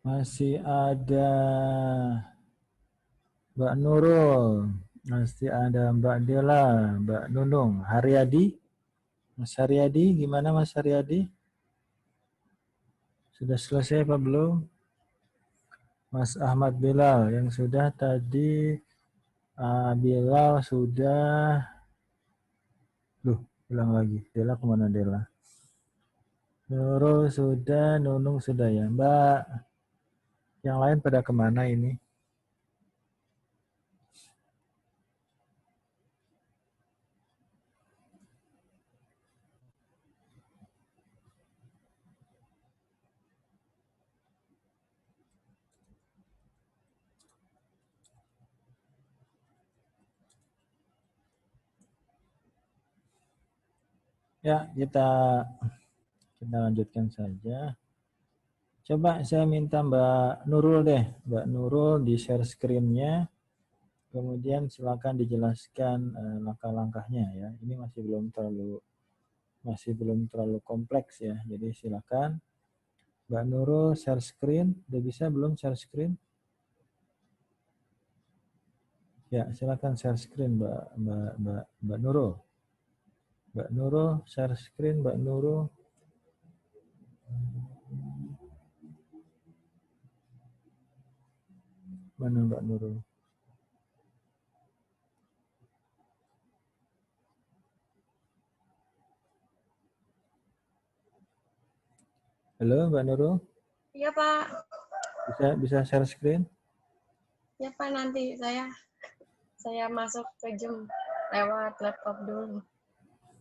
Masih ada Mbak Nurul. Masih ada Mbak Dela, Mbak Nunung. Haryadi. Mas Haryadi, gimana Mas Haryadi? Sudah selesai apa belum? Mas Ahmad Bilal yang sudah tadi. Bilal sudah. Loh, bilang lagi. Dela kemana Dela? Nurul sudah, Nunung sudah ya. Mbak, yang lain pada kemana ini? Ya, kita lanjutkan saja. Coba saya minta Mbak Nurul deh. Mbak Nurul di share screen-nya. Kemudian silakan dijelaskan langkah-langkahnya ya. Ini masih belum terlalu kompleks ya. Jadi silakan Mbak Nurul share screen. Udah bisa belum share screen? Ya, silakan share screen Mbak Nurul. Mbak Nurul share screen Mbak Nurul. Mana Mbak Nurul? Halo Mbak Nurul, Iya Pak. bisa share screen? Ya Pak, nanti saya masuk ke Zoom lewat laptop dulu.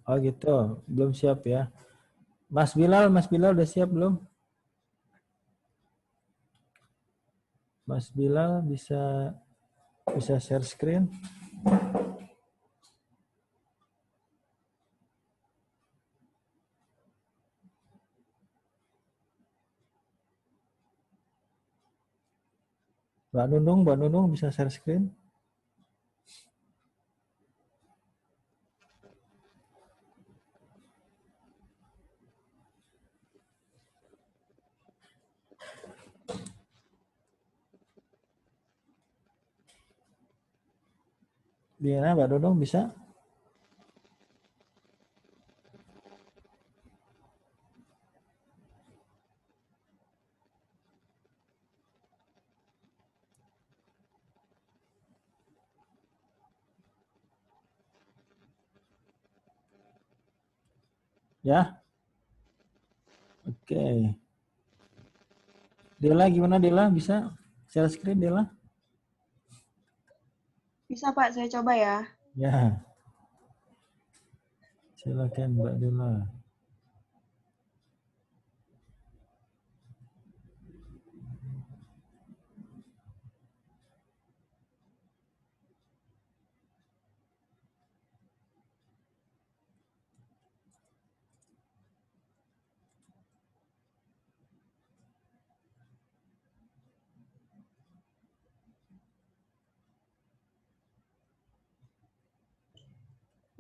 Oh gitu, belum siap ya. Mas Bilal udah siap belum? Mas Bilal bisa share screen? Mbak Nunung bisa share screen? Gimana Mbak Nunung bisa? Ya, oke. Dela gimana Dela? Bisa share screen Dela? Bisa Pak, saya coba ya. Ya, silakan Mbak Dela.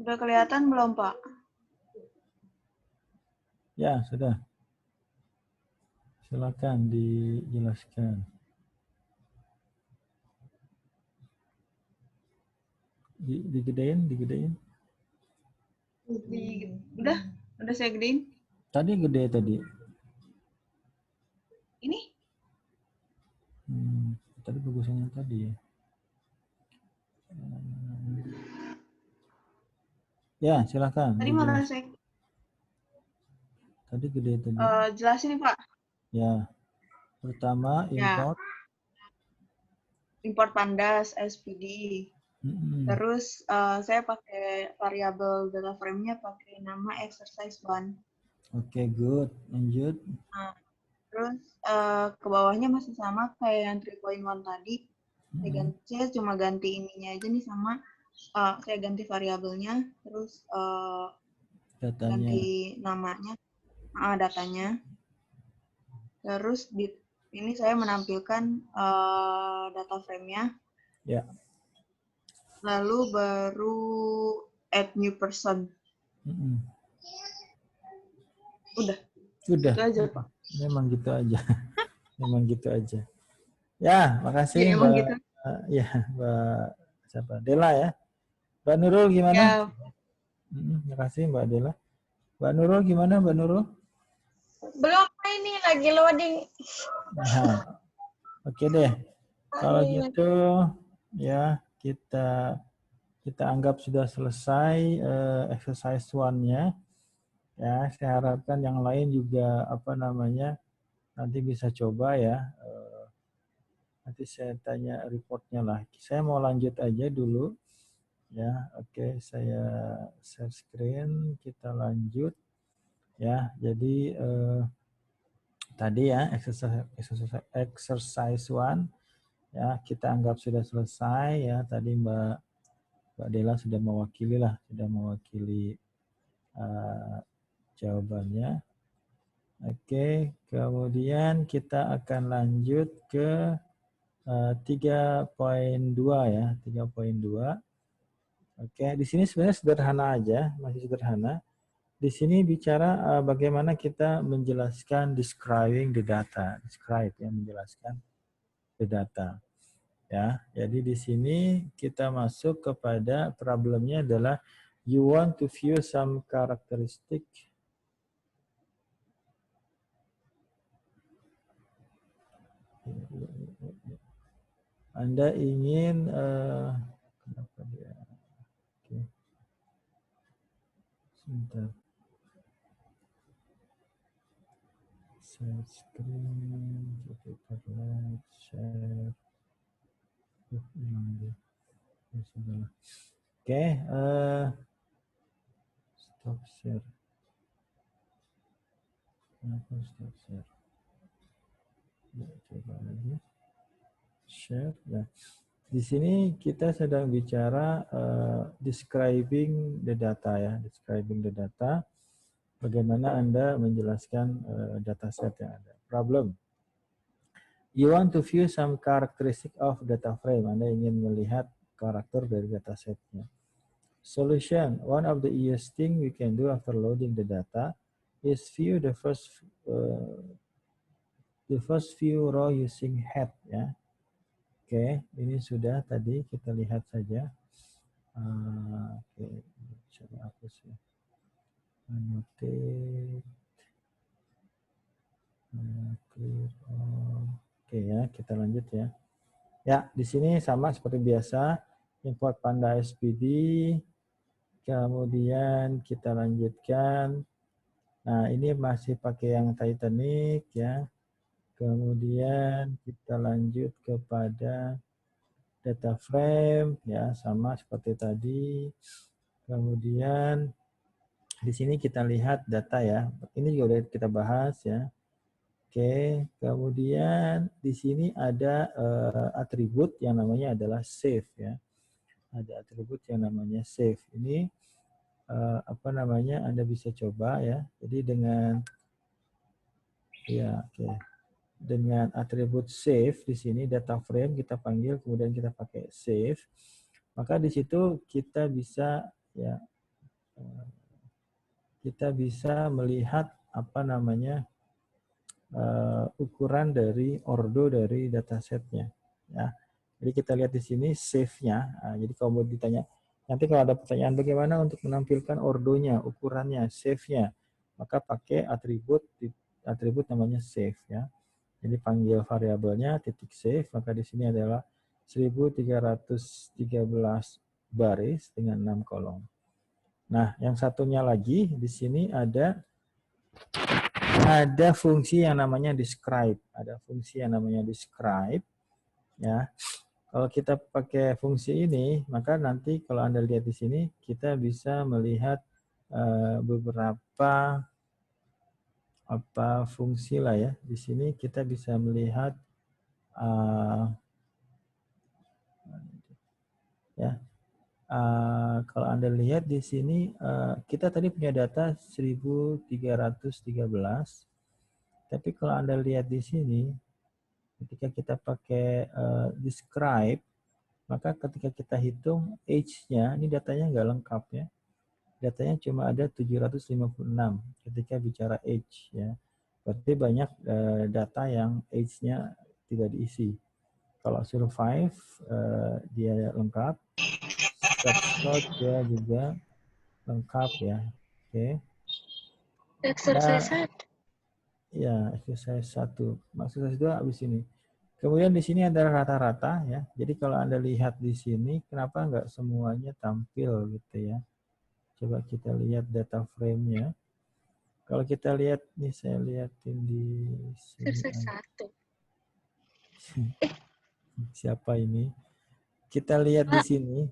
Udah kelihatan belum Pak? Ya, sudah. Silakan dijelaskan. Digedein. Udah, udah saya gedein. Tadi gede tadi. Ini? Tadi bagusnya tadi ya. Ya, silakan. Tadi malah saya Tadi gede tadi. jelasin nih Pak. Ya, pertama Ya, import. import pandas, SPD. Terus saya pakai variabel data frame-nya pakai nama exercise 1. Oke, good. Lanjut. Nah, terus ke bawahnya masih sama kayak yang 3.1 tadi. Saya cuma ganti ininya aja nih sama saya ganti variabelnya, terus Datanya. ganti namanya, datanya. Terus di ini saya menampilkan data frame-nya. Ya. Lalu baru add new person. Udah. Sudah. Itu aja Pak. Memang gitu aja. memang gitu aja. Ya, makasih Ya, emang Mbak. gitu. Ya, Mbak siapa? Dela ya. Mbak Nurul gimana? Ya, Makasih Mbak Dela. Mbak Nurul gimana Mbak Nurul? belum ini lagi loading. Nah, oke deh. Kalau Aduh, gitu ya kita anggap sudah selesai exercise one-nya. Ya, saya harapkan yang lain juga apa namanya nanti bisa coba ya. Nanti saya tanya reportnya lah. Saya mau lanjut aja dulu. Ya, oke, saya share screen, kita lanjut. Ya, jadi tadi ya exercise one ya kita anggap sudah selesai ya. Tadi Mbak Dela sudah mewakili lah, sudah mewakili jawabannya. Oke, kemudian kita akan lanjut ke 3.2 ya, 3.2. Oke, di sini sebenarnya sederhana aja, masih sederhana. Di sini bicara bagaimana kita menjelaskan describing the data, describe ya, menjelaskan the data. Ya, jadi di sini kita masuk kepada problemnya adalah you want to view some characteristic. Anda ingin kenapa dia? Oke. Sebentar. Share screen, share. Oke, stop share. Kenapa stop share? Ya, coba lagi. Share. Ya. Di sini kita sedang bicara describing the data ya, describing the data. Bagaimana Anda menjelaskan dataset yang ada. Problem. You want to view some characteristic of data frame. Anda ingin melihat karakter dari datasetnya. Solution. One of the easiest thing we can do after loading the data is view the first few row using head ya. Oke, ini sudah tadi kita lihat saja. Oke, coba hapus ya. Annotate. Oke ya, kita lanjut ya. Ya, di sini sama seperti biasa. Import Panda SPD. Kemudian kita lanjutkan. Nah, ini masih pakai yang Titanic ya. Kemudian kita lanjut kepada data frame ya, sama seperti tadi. Kemudian di sini kita lihat data ya. Ini juga udah kita bahas ya. Oke, kemudian di sini ada atribut yang namanya adalah save ya. Ada atribut yang namanya save. Ini apa namanya? Anda bisa coba ya. Jadi dengan ya, oke. Dengan atribut save di sini data frame kita panggil kemudian kita pakai save. Maka di situ kita bisa ya kita bisa melihat apa namanya ukuran dari ordo dari datasetnya ya. Jadi kita lihat di sini save-nya. Nah, jadi kalau mau ditanya nanti kalau ada pertanyaan bagaimana untuk menampilkan ordonya, ukurannya, save-nya, maka pakai atribut namanya save ya. Jadi panggil variabelnya titik save, maka di sini adalah 1313 baris dengan 6 kolom. Nah, yang satunya lagi di sini ada fungsi yang namanya describe. Ada fungsi yang namanya describe. Ya, kalau kita pakai fungsi ini, maka nanti kalau Anda lihat di sini, kita bisa melihat beberapa fungsi lah ya. Di sini kita bisa melihat ya. Kalau Anda lihat di sini, kita tadi punya data 1313. Tapi kalau Anda lihat di sini, ketika kita pakai describe, maka ketika kita hitung age-nya, ini datanya nggak lengkap ya. Datanya cuma ada 756 ketika bicara age ya. Berarti banyak data yang age-nya tidak diisi. Kalau survive dia lengkap, sex code dia juga lengkap ya. Oke. Exercise Dan 1. ya exercise 1, exercise 2 habis ini. Kemudian di sini adalah rata-rata ya. Jadi kalau Anda lihat di sini, kenapa nggak semuanya tampil gitu ya? Coba kita lihat data frame-nya. Kalau kita lihat nih, saya lihatin di sini. Exercise 1. Siapa ini? Kita lihat di sini.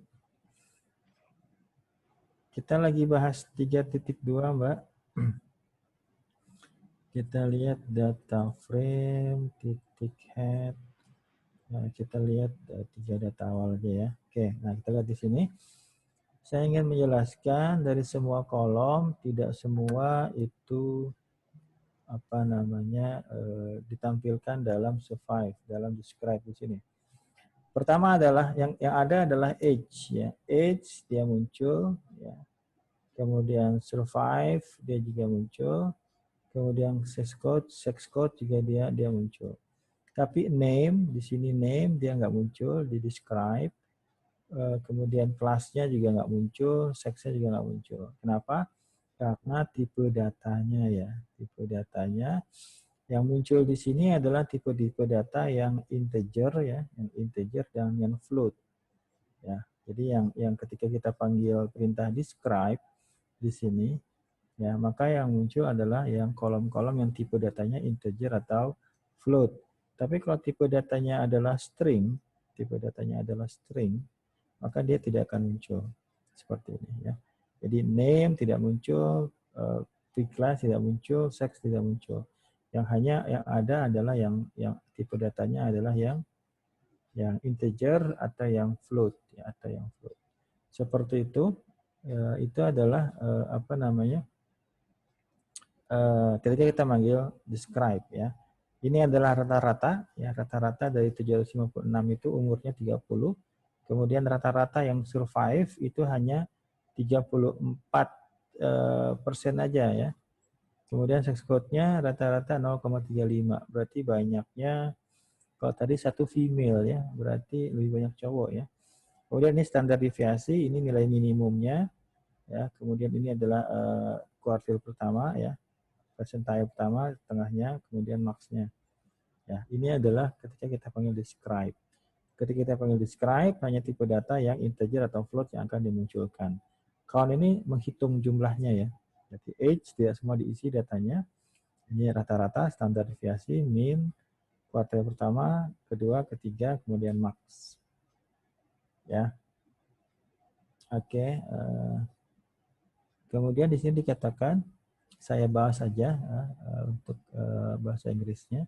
Kita lagi bahas 3.2, Mbak. Kita lihat data frame, titik head. Nah, kita lihat 3 data awal aja ya. Oke, nah kita lihat di sini. Saya ingin menjelaskan dari semua kolom, tidak semua itu apa namanya ditampilkan dalam survive, dalam describe di sini. Pertama adalah yang ada adalah age ya. Age dia muncul ya. Kemudian survive dia juga muncul. Kemudian sex code juga dia muncul. Tapi name di sini name dia nggak muncul di describe. Kemudian kelasnya juga nggak muncul, seksnya juga nggak muncul. Kenapa? Karena tipe datanya ya, tipe datanya yang muncul di sini adalah tipe-tipe data yang integer ya, yang integer dan yang float ya. Jadi yang ketika kita panggil perintah describe di sini ya, maka yang muncul adalah yang kolom-kolom yang tipe datanya integer atau float. Tapi kalau tipe datanya adalah string, maka dia tidak akan muncul seperti ini ya. Jadi name tidak muncul, class tidak muncul, sex tidak muncul. Yang hanya yang ada adalah yang tipe datanya adalah yang integer atau yang float ya, atau yang float. Seperti itu. Itu adalah apa namanya? Ketika kita manggil describe ya. Ini adalah rata-rata ya, rata-rata dari 756 itu umurnya 30. Kemudian rata-rata yang survive itu hanya 34% aja ya. Kemudian sex code-nya rata-rata 0,35. Berarti banyaknya, kalau tadi satu female ya, berarti lebih banyak cowok ya. Kemudian ini standar deviasi, ini nilai minimumnya ya. Kemudian ini adalah kuartil pertama ya, percentile pertama, tengahnya, kemudian max-nya. Ya, ini adalah ketika kita panggil describe. Ketika kita panggil describe, hanya tipe data yang integer atau float yang akan dimunculkan. Count ini menghitung jumlahnya ya. Jadi age tidak semua diisi datanya. Ini rata-rata, standar deviasi, mean, kuartil pertama, kedua, ketiga, kemudian max. Ya. Oke. Kemudian di sini dikatakan, saya bahas saja untuk bahasa Inggrisnya.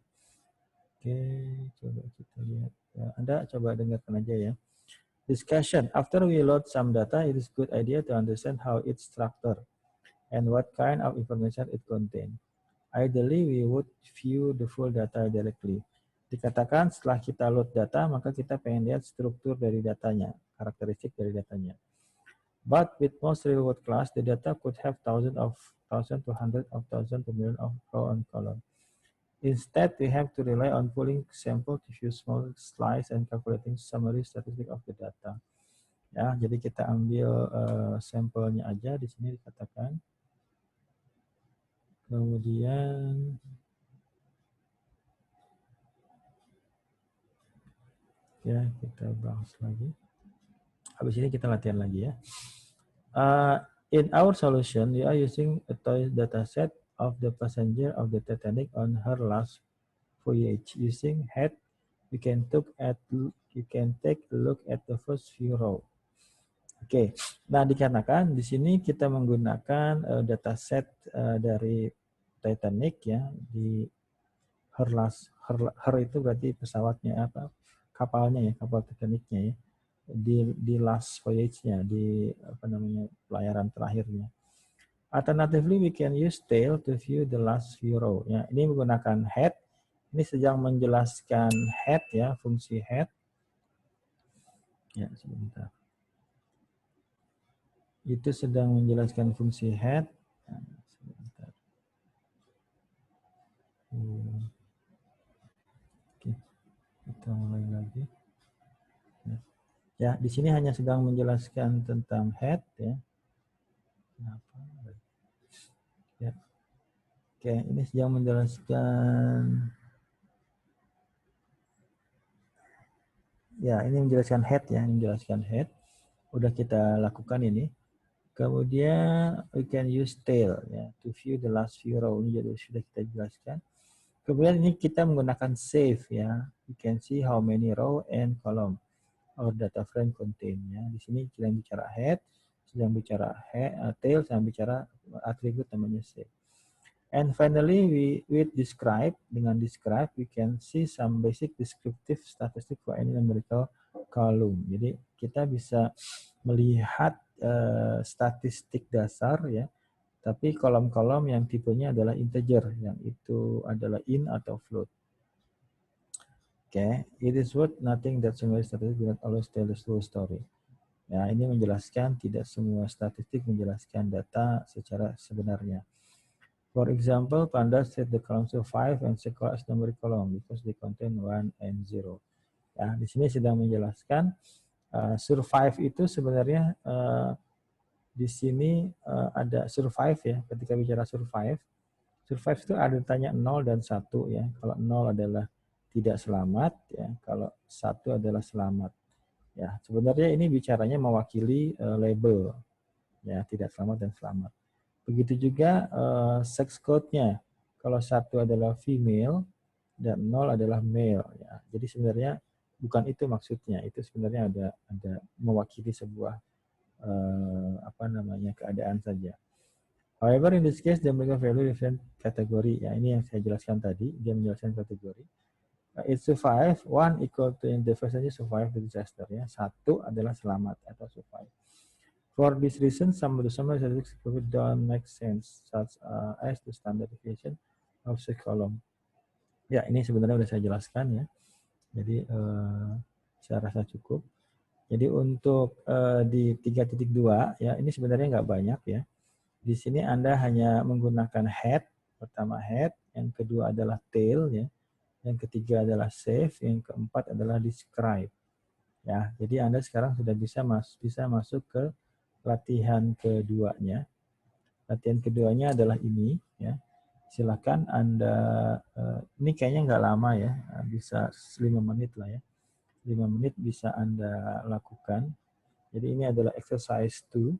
Oke, coba kita lihat. Ya, Anda coba dengarkan aja ya. Discussion. After we load some data, it is good idea to understand how it's structured and what kind of information it contains. Ideally, we would view the full data directly. Dikatakan setelah kita load data, maka kita pengen lihat struktur dari datanya, karakteristik dari datanya. But with most real-world class, the data could have thousands to hundreds of thousands to millions of row and column. Instead, we have to rely on pulling sample to view small slice and calculating summary statistic of the data. Ya, jadi kita ambil sampelnya aja di sini dikatakan. Kemudian ya kita bahas lagi. Habis ini kita latihan lagi ya. In our solution, we are using a data set of the passenger of the Titanic on her last voyage. Using head, you can take a look at the first few row. Oke, nah dikarenakan di sini kita menggunakan data set dari Titanic ya, di her itu berarti pesawatnya apa, kapalnya ya, kapal Titanicnya ya, di last voyage-nya, di apa namanya pelayaran terakhirnya. Alternatively, we can use tail to view the last few row. Ya, ini menggunakan head. Ini sedang menjelaskan head ya, fungsi head. Ya, sebentar. Itu sedang menjelaskan fungsi head. Nah, sebentar. Oke, kita mulai lagi. Ya, di sini hanya sedang menjelaskan tentang head ya. Kenapa? Ya. Oke, ini sedang menjelaskan. Ya, ini menjelaskan head ya, ini menjelaskan head. Udah kita lakukan ini. Kemudian we can use tail ya to view the last few row. Ini jadi sudah kita jelaskan. Kemudian ini kita menggunakan save ya. You can see how many row and column our data frame contain ya. Di sini sedang bicara head, sedang bicara tail, sedang bicara atribut namanya save. And finally with describe, dengan describe we can see some basic descriptive statistic for any numerical column. Jadi kita bisa melihat statistik dasar ya, tapi kolom-kolom yang tipenya adalah integer, yang itu adalah in atau float. Okay, it is worth nothing that summary statistics do not always tell the full story. Ya, ini menjelaskan tidak semua statistik menjelaskan data secara sebenarnya. For example, pandas set the column to 5 and circle as numeric column because they contain 1 and 0. Ya, di sini sedang menjelaskan survive itu sebenarnya di sini ada survive ya. Ketika bicara survive itu ada tanya 0 dan 1 ya. Kalau 0 adalah tidak selamat ya, kalau 1 adalah selamat. Ya, sebenarnya ini bicaranya mewakili label ya, tidak selamat dan selamat. Begitu juga sex code-nya. Kalau 1 adalah female dan 0 adalah male ya. Jadi sebenarnya bukan itu maksudnya. Itu sebenarnya ada mewakili sebuah keadaan saja. However, in this case, dia memberikan value different kategori. Ya, ini yang saya jelaskan tadi. Dia menjelaskan kategori. It survive, 1 equal to in the first survive the disaster. Ya. 1 adalah selamat atau survive. For this reason, some of the summary statistics don't make sense, such as the standard deviation of the column. Ya, ini sebenarnya sudah saya jelaskan ya. Jadi, saya rasa cukup. Jadi untuk di 3.2 ya, ini sebenarnya nggak banyak ya. Di sini Anda hanya menggunakan head, pertama head, yang kedua adalah tail ya, yang ketiga adalah save, yang keempat adalah describe. Ya, jadi Anda sekarang sudah bisa masuk ke latihan keduanya. Latihan keduanya adalah ini ya. Silakan Anda ini kayaknya nggak lama ya, bisa 5 menit lah ya. 5 menit bisa Anda lakukan. Jadi ini adalah exercise 2.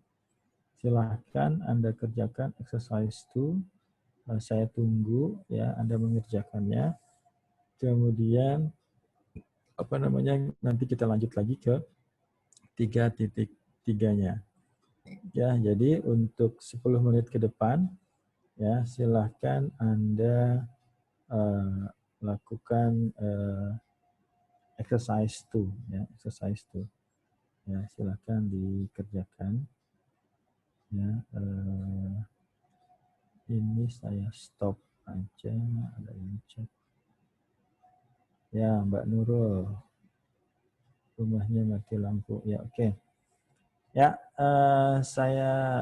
Silahkan Anda kerjakan exercise 2. Saya tunggu ya Anda mengerjakannya. Kemudian nanti kita lanjut lagi ke 3.3-nya. Ya, jadi untuk 10 menit ke depan ya silahkan Anda lakukan exercise 2 ya, exercise 2. Ya, silahkan dikerjakan. Ya, ini saya stop aja, ada yang cek. Ya, Mbak Nurul, rumahnya mati lampu. Ya, oke. Ya, saya